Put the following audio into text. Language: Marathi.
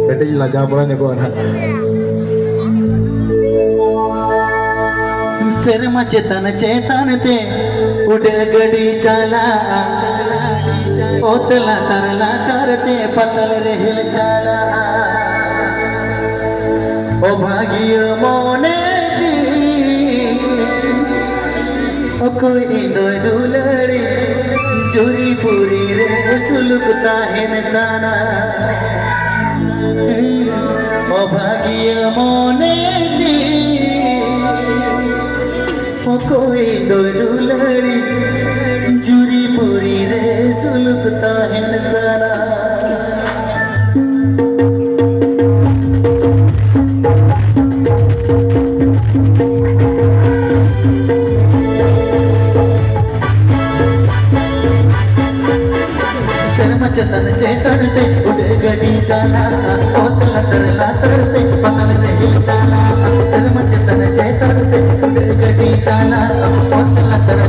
बेटे जी लजा पड़ा देखो ना शर्मा चेतन चेतन ते उड़ गड़ी चला ओतला तरला करते पतल रेल चला ओ भाग्य मोने दी ओ कोई दोय दुलड़ी चोरी पूरी रे सुलुकता है निशाना ओ भाग्य मोने दी ओ कोई दोय दुलड़ी चोरी पूरी रे सुलुकता है निशाना चेतन चेतन ते उड़ गड़ी चला ओतला तरला तरते पतल रेल चला चेतन चेतन ते उड़ गड़ी चला ओतला तर